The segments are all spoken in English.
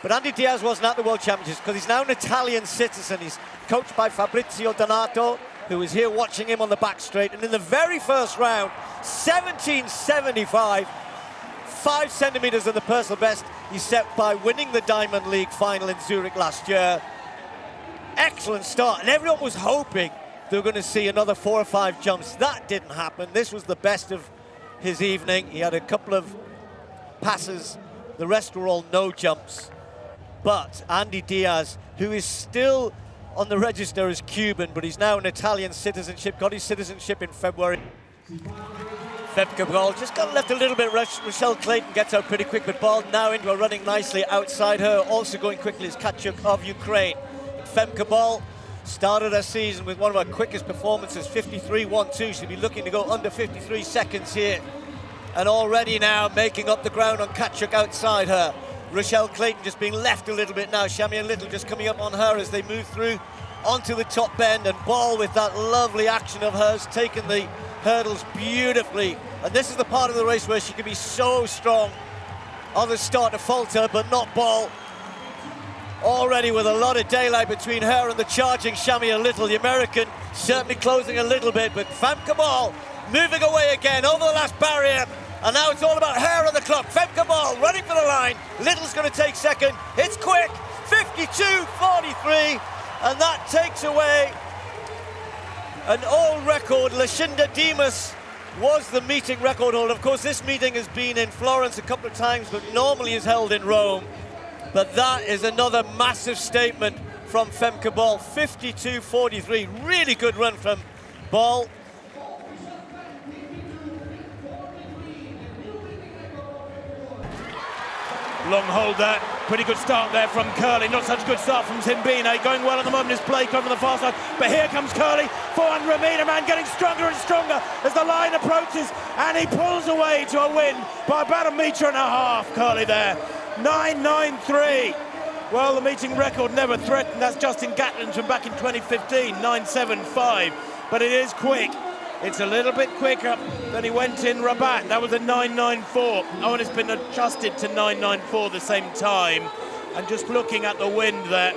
But Andy Diaz wasn't at the World Championships because he's now an Italian citizen. He's coached by Fabrizio Donato, who was here watching him on the back straight. And in the very first round, 17.75, 5 centimeters of the personal best he set by winning the Diamond League final in Zurich last year. Excellent start, and everyone was hoping they were going to see another 4 or 5 jumps. That didn't happen. This was the best of his evening. He had a couple of passes. The rest were all no jumps. But Andy Diaz, who is still on the register as Cuban, but he's now an Italian citizenship, got his citizenship in February. Femke Ball just got left a little bit. Rochelle Clayton gets out pretty quick, but Ball now into a running nicely outside her. Also going quickly is Kachuk of Ukraine. Femke Ball started her season with one of her quickest performances, 53.12. She'll be looking to go under 53 seconds here. And already now making up the ground on Kachuk outside her. Rochelle Clayton just being left a little bit now. Shamia Little just coming up on her as they move through onto the top bend, and Ball with that lovely action of hers, taking the hurdles beautifully. And this is the part of the race where she can be so strong. Others start to falter, but not Ball. Already with a lot of daylight between her and the charging Shamia Little. The American certainly closing a little bit, but Femke Ball moving away again over the last barrier. And now it's all about her on the clock. Femke Ball running for the line. Little's going to take second. It's quick, 52.43. And that takes away an old record. Lashinda Dimas was the meeting record holder. Of course, this meeting has been in Florence a couple of times, but normally is held in Rome. But that is another massive statement from Femke Ball. 52.43. Really good run from Ball. Long hold there, pretty good start there from Curley, not such a good start from Zimbine, going well at the moment is Blake over the far side, but here comes Curley, 400 metre man getting stronger and stronger as the line approaches, and he pulls away to a win by about 1.5 metres, Curley there, 9.93. Well, the meeting record never threatened, that's Justin Gatlin's from back in 2015, 9.75, but it is quick. It's a little bit quicker than he went in Rabat. That was a 9.94. Oh, and it's been adjusted to 9.94 the same time. And just looking at the wind there,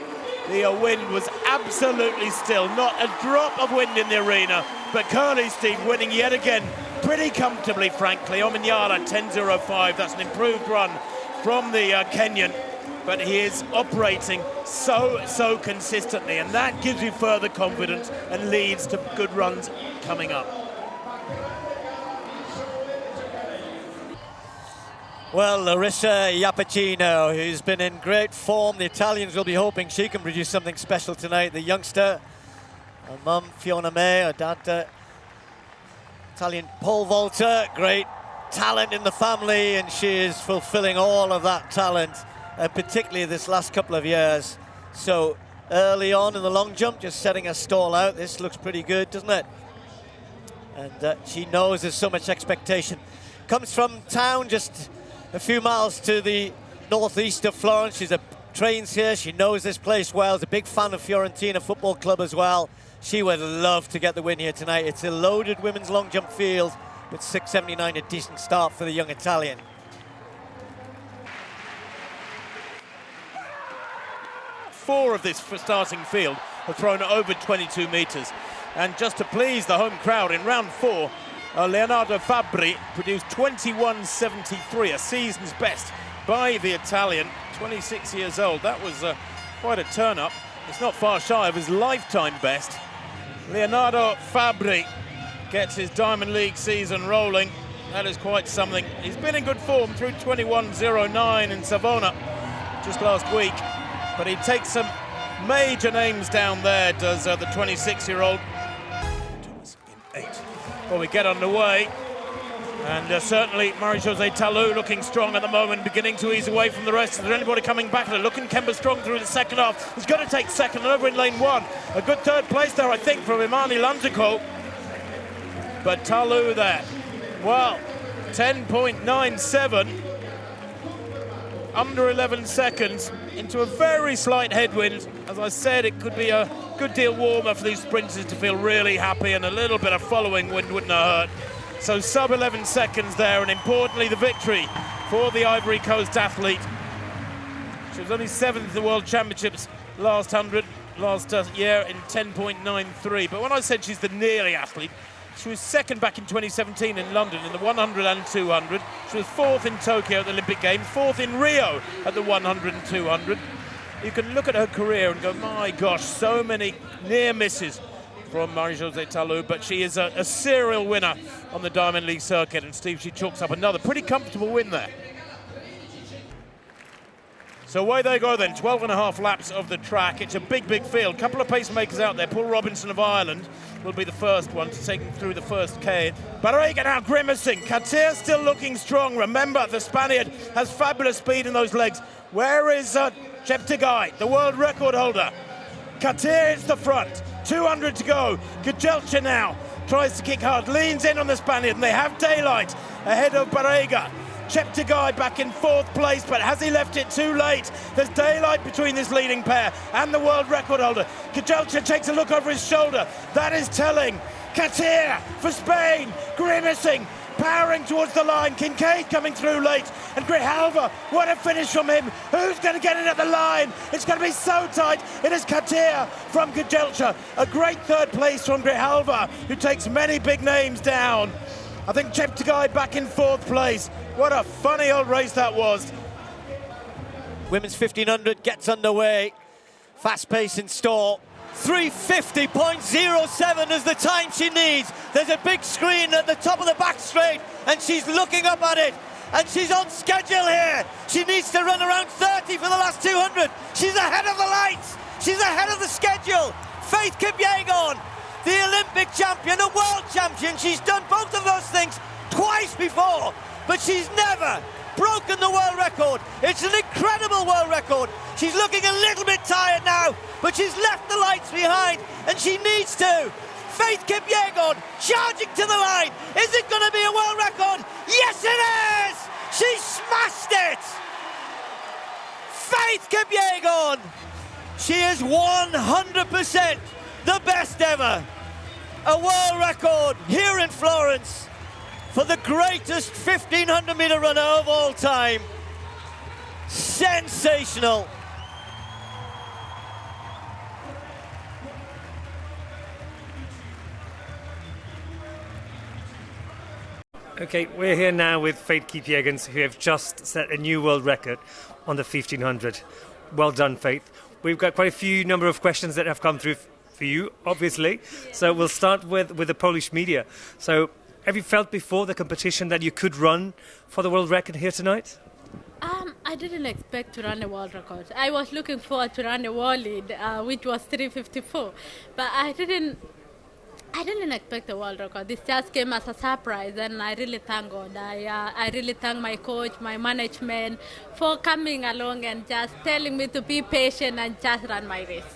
the wind was absolutely still. Not a drop of wind in the arena. But Curley, Steve, winning yet again, pretty comfortably, frankly. Ominyala, 10.05. That's an improved run from the Kenyan. But he is operating so consistently, and that gives you further confidence and leads to good runs coming up. Well, Larissa Iapicino, who's been in great form. The Italians will be hoping she can produce something special tonight. The youngster, her mum, Fiona May, her dad, Italian pole vaulter, great talent in the family, and she is fulfilling all of that talent. Particularly this last couple of years. So early on in the long jump, just setting a stall out. This looks pretty good, doesn't it? And she knows there's so much expectation. Comes from town, just a few miles to the northeast of Florence. She's trains here. She knows this place well. Is a big fan of Fiorentina Football Club as well. She would love to get the win here tonight. It's a loaded women's long jump field, with 6.79, a decent start for the young Italian. Four of this starting field have thrown over 22 metres. And just to please the home crowd in round 4, Leonardo Fabbri produced 21.73, a season's best by the Italian, 26 years old. That was quite a turn-up. It's not far shy of his lifetime best. Leonardo Fabbri gets his Diamond League season rolling. That is quite something. He's been in good form through 21.09 in Savona just last week. But he takes some major names down there, does the 26-year-old. Thomas in 8. Well, we get underway. And certainly Marie-José Talou looking strong at the moment, beginning to ease away from the rest. Is there anybody coming back? Looking Kemba strong through the second half. He's going to take second and over in lane 1. A good third place there, I think, from Imani Lantico. But Talou there. Well, 10.97. Under 11 seconds into a very slight headwind. As I said, it could be a good deal warmer for these sprinters to feel really happy, and a little bit of following wind wouldn't have hurt. So sub 11 seconds there, and importantly the victory for the Ivory Coast athlete. She was only 7th at the World Championships last year in 10.93. But when I said she's the nearly athlete, she was 2nd back in 2017 in London in the 100 and 200. She was 4th in Tokyo at the Olympic Games, 4th in Rio at the 100 and 200. You can look at her career and go, my gosh, so many near misses from Marie-Josée Tallou, but she is a serial winner on the Diamond League circuit, and Steve, she chalks up another pretty comfortable win there. So away they go then, 12.5 laps of the track. It's a big, big field. Couple of pacemakers out there. Paul Robinson of Ireland will be the first one to take them through the first K. Barrega now grimacing. Katir still looking strong. Remember, the Spaniard has fabulous speed in those legs. Where is Cheptegei, the world record holder? Katir is the front. 200 to go. Kipyegon now tries to kick hard, leans in on the Spaniard, and they have daylight ahead of Barrega. Cheptegei back in 4th place, but has he left it too late? There's daylight between this leading pair and the world record holder. Kipyegon takes a look over his shoulder. That is telling. Katir for Spain, grimacing, powering towards the line. Kincaid coming through late, and Grijalva, what a finish from him. Who's going to get it at the line? It's going to be so tight. It is Katir from Kipyegon. A great 3rd place from Grijalva, who takes many big names down. I think Cheptegei back in 4th place. What a funny old race that was. Women's 1500 gets underway. Fast pace in store. 350.07 is the time she needs. There's a big screen at the top of the back straight, and she's looking up at it. And she's on schedule here. She needs to run around 30 for the last 200. She's ahead of the lights. She's ahead of the schedule. Faith Kipyegon, the Olympic champion, a world champion. She's done both of those things twice before, but she's never broken the world record. It's an incredible world record. She's looking a little bit tired now, but she's left the lights behind, and she needs to. Faith Kipyegon charging to the line. Is it going to be a world record? Yes, it is! She smashed it! Faith Kipyegon. She is 100% the best ever. A world record here in Florence for the greatest 1500-meter runner of all time. Sensational. Okay, we're here now with Faith Kipyegon, who have just set a new world record on the 1500. Well done, Faith. We've got quite a few number of questions that have come through for you, obviously. So we'll start with the Polish media. So have you felt before the competition that you could run for the world record here tonight? I didn't expect to run a world record. I was looking forward to run a world lead, which was 3:54, but I didn't expect a world record. This just came as a surprise, and I really thank God. I really thank my coach, my management for coming along and just telling me to be patient and just run my race.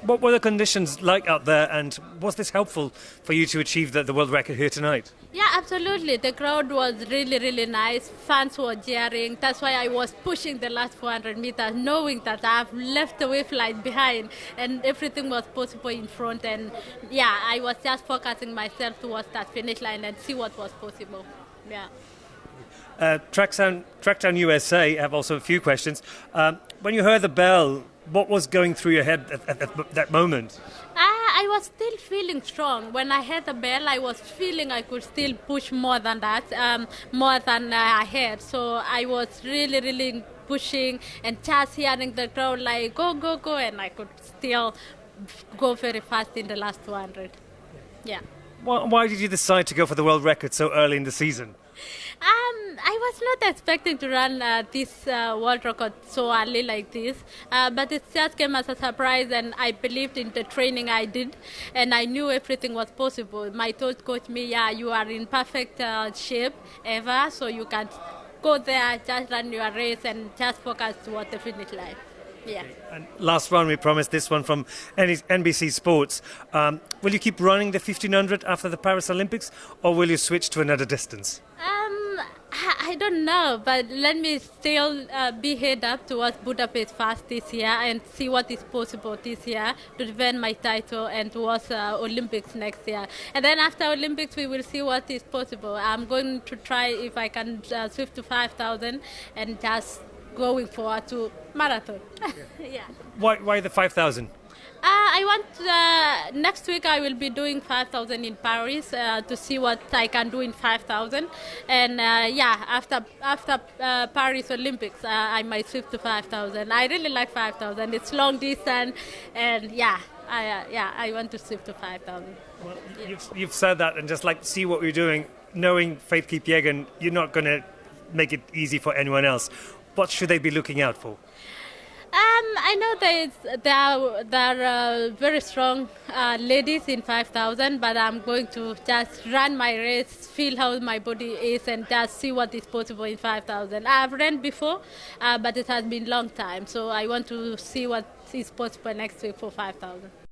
What were the conditions like out there, and was this helpful for you to achieve the world record here tonight? Yeah, absolutely. The crowd was really, really nice. Fans were cheering. That's why I was pushing the last 400 meters, knowing that I've left the wave line behind and everything was possible in front. And yeah, I was just focusing myself towards that finish line and see what was possible. Yeah. Trackdown USA have also a few questions. When you heard the bell, what was going through your head at that moment? I was still feeling strong. When I heard the bell, I was feeling I could still push more than that, more than I had. So I was really, really pushing and just hearing the crowd like, go, go, go, and I could still go very fast in the last 200. Yeah. Why did you decide to go for the world record so early in the season? I was not expecting to run this world record so early like this, but it just came as a surprise, and I believed in the training I did, and I knew everything was possible. My coach me, yeah, you are in perfect shape ever, so you can go there, just run your race and just focus towards the finish line. Yeah. And last one, we promised this one from NBC Sports. Will you keep running the 1500 after the Paris Olympics, or will you switch to another distance? I don't know, but let me still be head up towards Budapest fast this year and see what is possible this year to defend my title and towards Olympics next year. And then after Olympics, we will see what is possible. I'm going to try if I can swift to 5,000 and just going forward to marathon. Yeah. Why the 5,000? I want next week I will be doing 5,000 in Paris to see what I can do in 5,000, and after Paris Olympics I might switch to 5,000. I really like 5,000. It's long distance, and I want to switch to 5,000. Well, you've said that, and just like see what we're doing, knowing Faith Kipyegon, you're not going to make it easy for anyone else. What should they be looking out for? I know there are very strong ladies in 5,000, but I'm going to just run my race, feel how my body is, and just see what is possible in 5,000. I've ran before, but it has been a long time, so I want to see what is possible next week for 5,000.